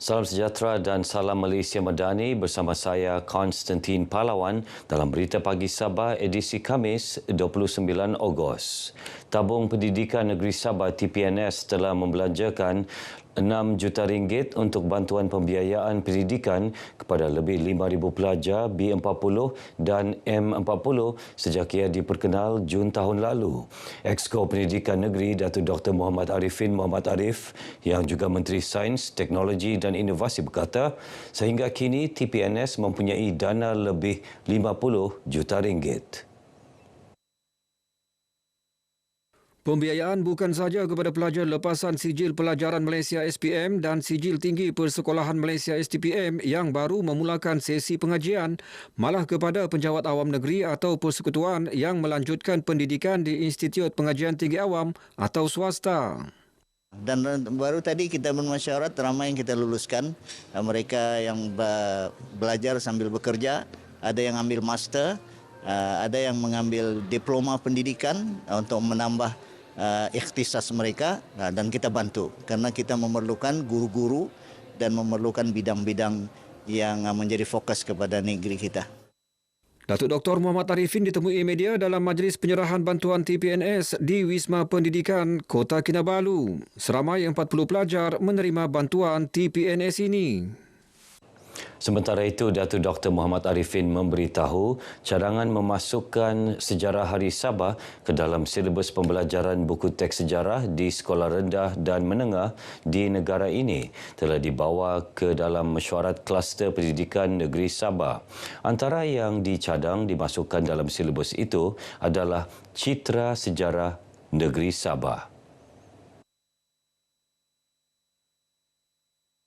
Salam sejahtera dan salam Malaysia Madani bersama saya Konstantin Pahlawan dalam Berita Pagi Sabah edisi Khamis 29 Ogos. Tabung Pendidikan Negeri Sabah TPNS telah membelanjakan RM6 juta untuk bantuan pembiayaan pendidikan kepada lebih 5,000 pelajar B40 dan M40 sejak ia diperkenal Jun tahun lalu. Exco Pendidikan Negeri Datuk Dr. Muhammad Arifin Muhammad Arif yang juga Menteri Sains, Teknologi dan Inovasi berkata, sehingga kini TPNS mempunyai dana lebih RM50 juta. Pembiayaan bukan sahaja kepada pelajar lepasan Sijil Pelajaran Malaysia SPM dan Sijil Tinggi Persekolahan Malaysia STPM yang baru memulakan sesi pengajian, malah kepada penjawat awam negeri atau persekutuan yang melanjutkan pendidikan di Institut Pengajian Tinggi Awam atau swasta. Dan baru tadi kita bermesyuarat ramai yang kita luluskan. Mereka yang belajar sambil bekerja, ada yang ambil master, ada yang mengambil diploma pendidikan untuk menambah ikhtisas mereka, dan kita bantu karena kita memerlukan guru-guru dan memerlukan bidang-bidang yang menjadi fokus kepada negeri kita. Datuk Dr. Muhammad Arifin ditemui media dalam majlis penyerahan bantuan TPNS di Wisma Pendidikan Kota Kinabalu. Seramai 40 pelajar menerima bantuan TPNS ini. Sementara itu, Datuk Dr. Muhammad Arifin memberitahu cadangan memasukkan sejarah Hari Sabah ke dalam silibus pembelajaran buku teks sejarah di sekolah rendah dan menengah di negara ini telah dibawa ke dalam mesyuarat Kluster Pendidikan Negeri Sabah. Antara yang dicadang dimasukkan dalam silibus itu adalah Citra Sejarah Negeri Sabah.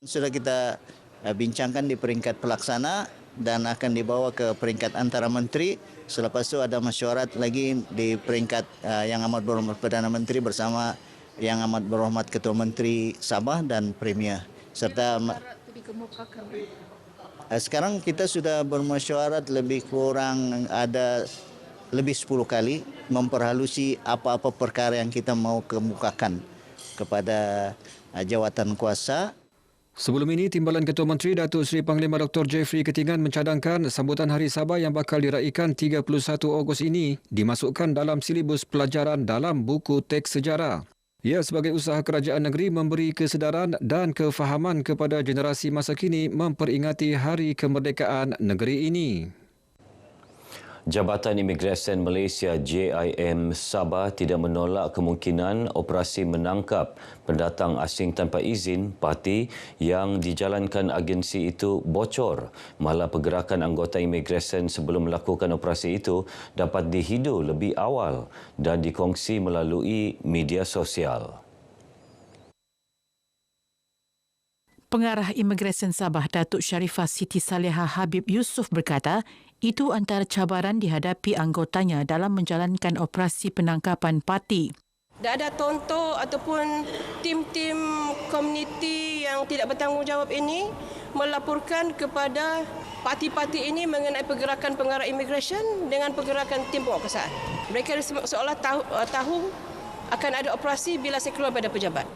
Sudah kita bincangkan di peringkat pelaksana dan akan dibawa ke peringkat antara menteri. Selepas itu ada mesyuarat lagi di peringkat Yang Amat Berhormat Perdana Menteri bersama Yang Amat Berhormat Ketua Menteri Sabah dan Premier. Serta sekarang kita sudah bermesyuarat lebih kurang ada lebih 10 kali memperhalusi apa-apa perkara yang kita mau kemukakan kepada jawatan kuasa. Sebelum ini, Timbalan Ketua Menteri Datuk Seri Panglima Dr. Jeffrey Ketingan mencadangkan sambutan Hari Sabah yang bakal diraikan 31 Ogos ini dimasukkan dalam silibus pelajaran dalam buku teks sejarah. Ia sebagai usaha kerajaan negeri memberi kesedaran dan kefahaman kepada generasi masa kini memperingati Hari Kemerdekaan negeri ini. Jabatan Imigresen Malaysia JIM Sabah tidak menolak kemungkinan operasi menangkap pendatang asing tanpa izin parti yang dijalankan agensi itu bocor. Malah pergerakan anggota imigresen sebelum melakukan operasi itu dapat dihidu lebih awal dan dikongsi melalui media sosial. Pengarah Imigresen Sabah Datuk Sharifah Siti Salihah Habib Yusof berkata, itu antara cabaran dihadapi anggotanya dalam menjalankan operasi penangkapan parti. Dah ada tonton ataupun tim-tim komuniti yang tidak bertanggungjawab ini melaporkan kepada parti-parti ini mengenai pergerakan pengarah imigresen dengan pergerakan tim penguasaan. Mereka seolah tahu akan ada operasi bila saya keluar pada pejabat.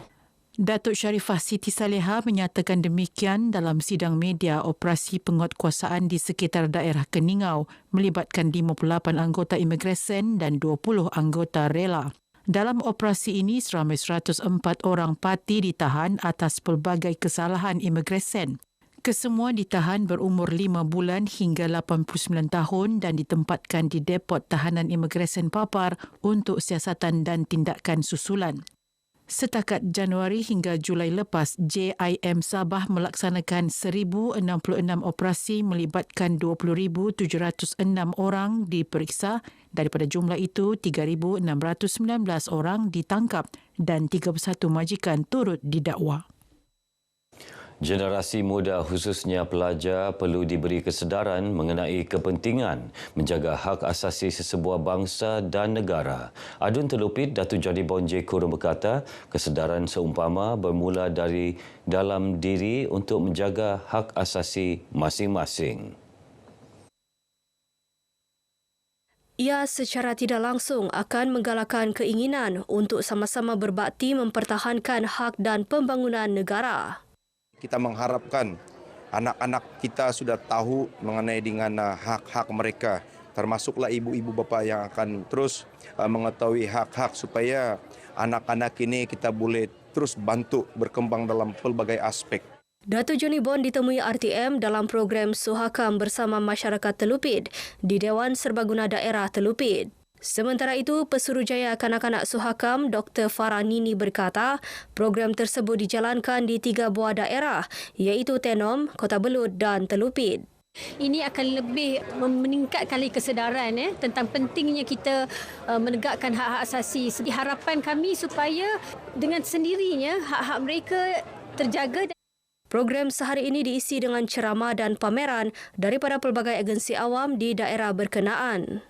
Datuk Sharifah Siti Salihah menyatakan demikian dalam sidang media operasi penguatkuasaan di sekitar daerah Keningau melibatkan 58 anggota imigresen dan 20 anggota rela. Dalam operasi ini, seramai 104 orang parti ditahan atas pelbagai kesalahan imigresen. Kesemua ditahan berumur 5 bulan hingga 89 tahun dan ditempatkan di Depot Tahanan Imigresen Papar untuk siasatan dan tindakan susulan. Setakat Januari hingga Julai lepas, JIM Sabah melaksanakan 1,066 operasi melibatkan 20,706 orang diperiksa. Daripada jumlah itu, 3,619 orang ditangkap dan 31 majikan turut didakwa. Generasi muda khususnya pelajar perlu diberi kesedaran mengenai kepentingan menjaga hak asasi sesebuah bangsa dan negara. Adun Telupit Datuk Jadi Bonje Kurung berkata, kesedaran seumpama bermula dari dalam diri untuk menjaga hak asasi masing-masing. Ia secara tidak langsung akan menggalakkan keinginan untuk sama-sama berbakti mempertahankan hak dan pembangunan negara. Kita mengharapkan anak-anak kita sudah tahu mengenai dengan hak-hak mereka, termasuklah ibu-ibu bapa yang akan terus mengetahui hak-hak supaya anak-anak ini kita boleh terus bantu berkembang dalam pelbagai aspek. Datuk Johnny Bond ditemui RTM dalam program Suhakam bersama masyarakat Telupit di Dewan Serbaguna Daerah Telupit. Sementara itu, Pesuruhjaya Kanak-kanak Suhakam Dr. Farah Nini berkata, program tersebut dijalankan di 3 buah daerah iaitu Tenom, Kota Belud dan Telupit. Ini akan lebih meningkatkan kesedaran tentang pentingnya kita menegakkan hak-hak asasi. Harapan kami supaya dengan sendirinya hak-hak mereka terjaga. Program sehari ini diisi dengan ceramah dan pameran daripada pelbagai agensi awam di daerah berkenaan.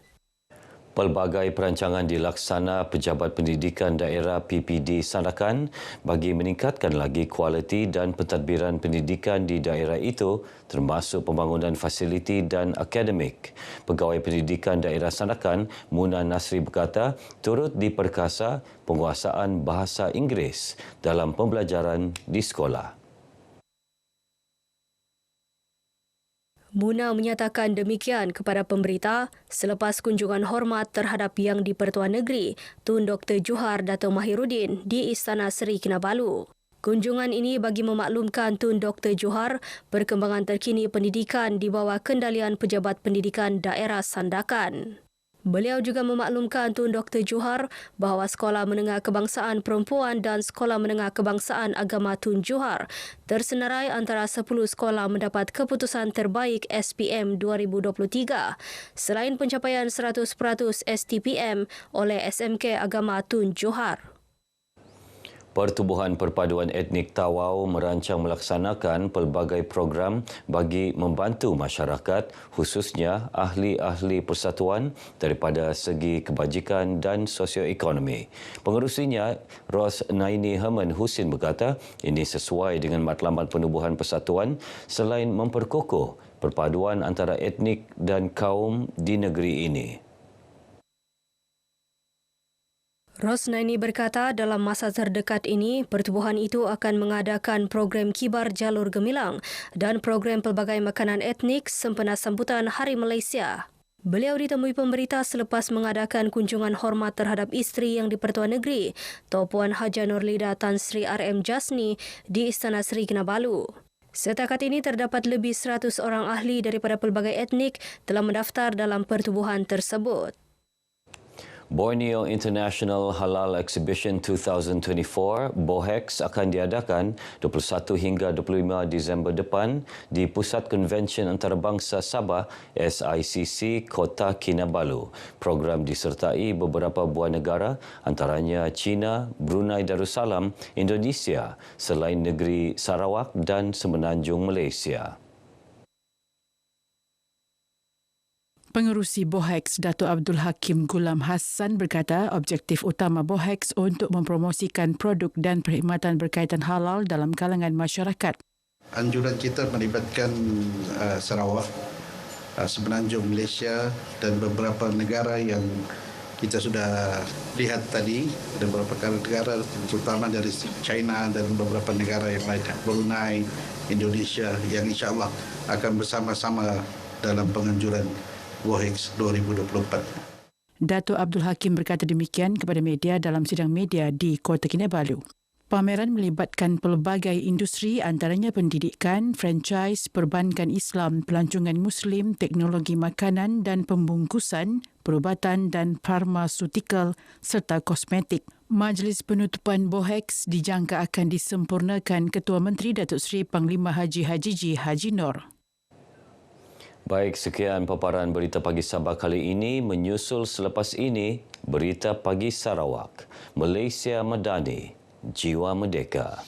Pelbagai perancangan dilaksana Pejabat Pendidikan Daerah PPD Sandakan bagi meningkatkan lagi kualiti dan pentadbiran pendidikan di daerah itu termasuk pembangunan fasiliti dan akademik. Pegawai Pendidikan Daerah Sandakan, Muna Nasri berkata, turut diperkasa penguasaan bahasa Inggeris dalam pembelajaran di sekolah. Muna menyatakan demikian kepada pemberita selepas kunjungan hormat terhadap Yang di-Pertuan Negeri Tun Dr. Johar Dato' Mahiruddin di Istana Seri Kinabalu. Kunjungan ini bagi memaklumkan Tun Dr. Johar perkembangan terkini pendidikan di bawah kendalian Pejabat Pendidikan Daerah Sandakan. Beliau juga memaklumkan Tun Dr. Johar bahawa Sekolah Menengah Kebangsaan Perempuan dan Sekolah Menengah Kebangsaan Agama Tun Johar tersenarai antara 10 sekolah mendapat keputusan terbaik SPM 2023 selain pencapaian 100% STPM oleh SMK Agama Tun Johar. Pertubuhan Perpaduan Etnik Tawau merancang melaksanakan pelbagai program bagi membantu masyarakat, khususnya ahli-ahli persatuan daripada segi kebajikan dan sosioekonomi. Pengerusinya, Ros Naini Herman Husin berkata, ini sesuai dengan matlamat penubuhan persatuan selain memperkukuh perpaduan antara etnik dan kaum di negeri ini. Rosnaini berkata dalam masa terdekat ini, pertubuhan itu akan mengadakan program Kibar Jalur Gemilang dan program pelbagai makanan etnik sempena sambutan Hari Malaysia. Beliau ditemui pemberita selepas mengadakan kunjungan hormat terhadap isteri Yang di-Pertuan Negeri, Puan Haja Nurlida Tan Sri RM Jasni di Istana Seri Kinabalu. Setakat ini terdapat lebih 100 orang ahli daripada pelbagai etnik telah mendaftar dalam pertubuhan tersebut. Borneo International Halal Exhibition 2024 BOHEX akan diadakan 21 hingga 25 Disember depan di Pusat Konvensyen Antarabangsa Sabah SICC Kota Kinabalu. Program disertai beberapa buah negara antaranya China, Brunei Darussalam, Indonesia selain negeri Sarawak dan Semenanjung Malaysia. Pengerusi BOHEX Datuk Abdul Hakim Gulam Hassan berkata objektif utama BOHEX untuk mempromosikan produk dan perkhidmatan berkaitan halal dalam kalangan masyarakat. Anjuran kita melibatkan Sarawak, Semenanjung Malaysia dan beberapa negara yang kita sudah lihat tadi, dan beberapa negara terutama dari China dan beberapa negara yang lain, Brunei, Indonesia yang insya-Allah akan bersama-sama dalam penganjuran BOHEX 2024. Datuk Abdul Hakim berkata demikian kepada media dalam sidang media di Kota Kinabalu. Pameran melibatkan pelbagai industri antaranya pendidikan, franchise, perbankan Islam, pelancongan Muslim, teknologi makanan dan pembungkusan, perubatan dan farmasutikal serta kosmetik. Majlis penutupan BOHEX dijangka akan disempurnakan Ketua Menteri Datuk Seri Panglima Haji Hajiji Haji Nor. Baik, sekian paparan Berita Pagi Sabah kali ini. Menyusul selepas ini, Berita Pagi Sarawak. Malaysia Madani, Jiwa Merdeka.